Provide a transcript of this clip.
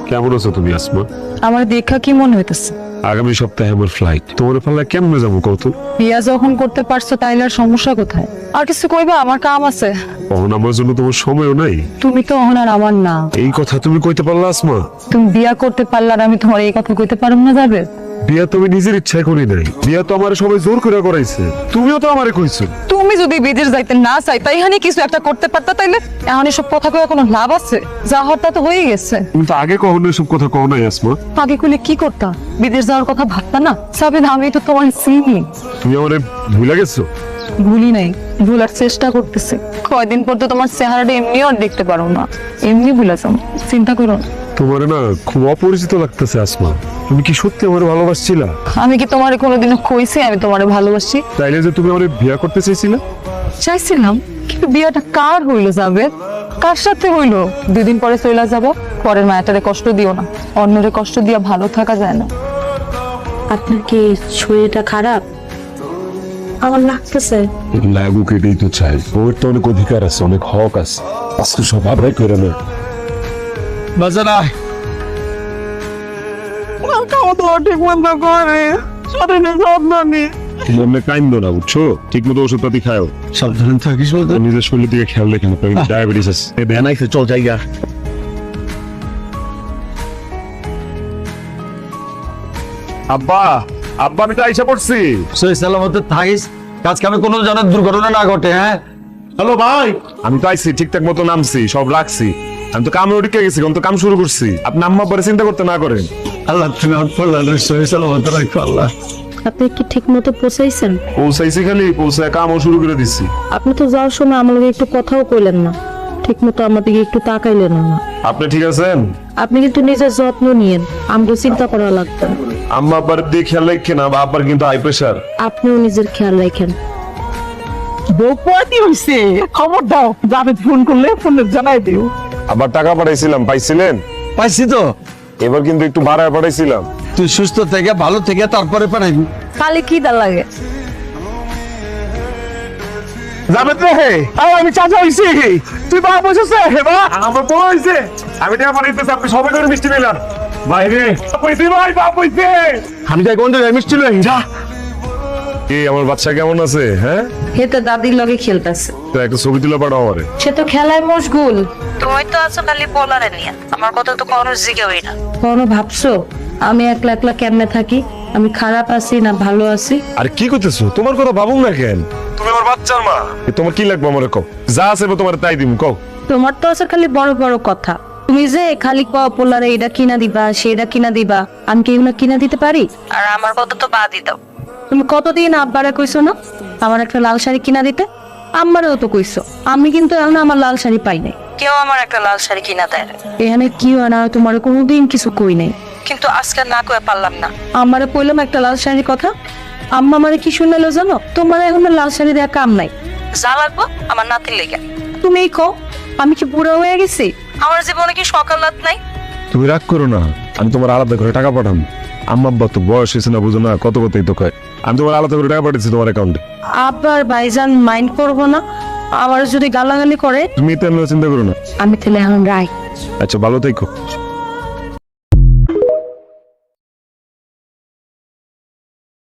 কেমন আছো তুমি আসমা? আমার দেখা কি মনে হইতেছে? আগামী সপ্তাহে আমার ফ্লাইট। তোমার পাল্লা কেমনে যাবো কত? বিয়া যখন করতে পারছো তাইলে আর সমস্যা কোথায়? আর কিছু কইবা? আমার কাম আছে। তখন আমার জন্য তোমার সময়ও নাই। তুমি তো এখন আর আমার না। এই কথা তুমি কইতে পারলা আসমা? তুমি বিয়া করতে পারলে আর আমি তোমার এই কথা কইতে পারব না যাবে? বিয়া তো আমি নিজের ইচ্ছায় করি নাই, বিয়া তো আমার সবাই জোর করে করাইছে। তুমিও তো আমারে কইছো। তুমি যদি বিদেশ যাইতে না চাই তাই এখানে কিছু একটা করতে পারতা, তাইলে এখন এসব কথা কয়ে কোনো লাভ আছে? যা হওয়ার তা তো হয়ে গেছে। তুমি তো আগে কখনো এসব কথা কও নাই আসমা। আগে কইলে কি করতা? বিদেশ যাওয়ার কথা ভাবতা না? সাবিন, আমি তো তোমার চিনি। তুমি আমারে ভুলে গেছো? ভুলি নাই, ভুলার চেষ্টা করতেছে। কয়দিন পর তো তোমার চেহারাটা এমনিও আর দেখতে পারো না, এমনি ভুলে যাও। চিন্তা করো না। তোমার না খুব অপরিচিত লাগতেছে আসমা। তুমি কি সত্যি আমার ভালোবাসছিলা? আমি কি তোমারে কোনোদিনও কইছি আমি তোমারে ভালোবাসি? তাইলে যে তুমি আমার বিয়া করতে চাইছিলে? চাইছিলাম, কিন্তু বিয়াটা কার হইলো যাবে? কার সাথে হইলো? 2 দিন পরে চলে যাব। পরের মায়াটারে কষ্ট দিও না, অন্যরে কষ্ট দিয়া ভালো থাকা যায় না। আপনার কি শরীরটা খারাপ? আমার লাগতেছে। লাগুক এটাই তো চাই। ওর তো অনেক অধিকার আছে, অনেক হক আছে। আজকে সব আবরাই করে না। বাজারা খাওয়া দাওয়া ঠিক মতো করে, শরীরে যত্ন নি। মনে কাইন্দ না, বুঝছো? ঠিক মতো ওষুধ পাতি খাও। সাবধানে থাকিস বলতে। নিজের শরীরের দিকে খেয়াল রেখে ডায়াবেটিস আছে। ভ্যান আইছে, চল জায়গা। আব্বা, আব্বা আমি তো আইসা পড়ছি। সই সালামতে থাকিস, কাজ কামে কোনো যেন দুর্ঘটনা না ঘটে। হ্যাঁ, হ্যালো ভাই। আমি তো আইসি, ঠিকঠাক মতো নামছি, সব রাখছি। আমি তো কামে উঠে গেছি, আমি তো কাম শুরু করছি। আপনি আম্মা পরে চিন্তা করতে না করেন। আল্লাহ তুমি আমার পড়লা সই সালামতে রাখো আল্লাহ। আপনি কি ঠিক মতো পৌঁছাইছেন? পৌঁছাইছি, খালি পৌঁছায় কামও শুরু করে দিচ্ছি। আপনি তো যাওয়ার সময় আমার লগে একটু কথাও কইলেন না, ঠিক মতো আমার দিকে একটু তাকাইলেন না। আপনি ঠিক আছেন? আপনি কিন্তু নিজের যত্ন নিয়েন, আমাকে চিন্তা করা লাগবে না। আম্মা আব্বার দিয়ে খেয়াল রাখে না, বা আব্বার কিন্তু হাই প্রেশার। আপনিও নিজের খেয়াল রাখেন। বউ পোয়াতি হইছে, খবর দাও। যাবে ফোন করলে ফোনে জানাই দিও। আবার টাকা পাঠাইছিলাম, পাইছিলেন? পাইছি তো। এবার কিন্তু একটু ভাড়ায় পাঠাইছিলাম। তুই সুস্থ থেকে ভালো থেকে তারপরে পাঠাইবি। খালি কি দা লাগে? যাবে তো হে, আমি চাচা হইছি। তুই বাবা বসেছে হে বা আমার বড় হইছে। আমি টাকা পাঠাইতেছি, আপনি সবাই করে মিষ্টি নিলাম। বাইরে হইছে ভাই, বাপ হইছে। আমি যাই কোন জায়গায় মিষ্টি লই যা। কি আমার বাচ্চা কেমন আছে? হ্যাঁ, হেতে দাদির লগে খেলতেছে। তো একটা ছবি তুলে পাঠাও আমারে। সে তো খেলায় মশগুল। তুমি তো আছো খালি বলারে নিয়ে, আমার কথা তো কোনো জিজ্ঞাসা না। কোনো ভাবছো আমি একলা একলা কেমনে থাকি? আমি খারাপ আছি না ভালো আছি? আরে কি করতেছো? তোমার কথা ভাবুন না কেন? তুমি আমার বাচ্চার মা। তোমার কি লাগবে আমারে কও, যা আছে তোমার তাই দিম, কও। তোমার তো আছে খালি বড় বড় কথা। তুমি যে খালি পোলারে এটা কিনা দিবা সেটা কিনা দিবা, আমি কি এগুলো কিনা দিতে পারি? আর আমার কথা তো বাদই দাও। তুমি কতদিন আব্বারে কইছো না আমার একটা লাল শাড়ি কিনা দিতে? আমারও তো কইছো, আমি কিন্তু এখন আমার লাল শাড়ি পাই নাই। কেউ আমার একটা লাল শাড়ি কিনা দেয় না। এখানে কি হয় না তোমার কোনোদিন কিছু কই নাই। কিন্তু আজকে না কয়ে পারলাম না। আমারে কইলাম একটা লাল শাড়ির কথা, আম্মা আমারে কি শুনালো জানো? তোমার এখন আর লাল শাড়ি দেওয়া কাম নাই। যা লাগবো আমার নাতির লেগে। তুমি কও আমি কি বুড়া হয়ে গেছি? আমার জীবনে কি সকাল রাত নাই? তুমি রাগ করো না, আমি তোমার আলাদা করে টাকা পাঠাম। আম্মা আব্বা তো বয়স হয়েছে না, বুঝো না, কত কতই তো কয়। আমি তোমার আলাদা করে টাকা পাঠাচ্ছি তোমার অ্যাকাউন্টে। আবার ভাইজান মাইন্ড করবো না? আমার যদি গালাগালি করে? তুমি তেমন চিন্তা করো না। আমি তাহলে এখন রাই। আচ্ছা, ভালো থেকো।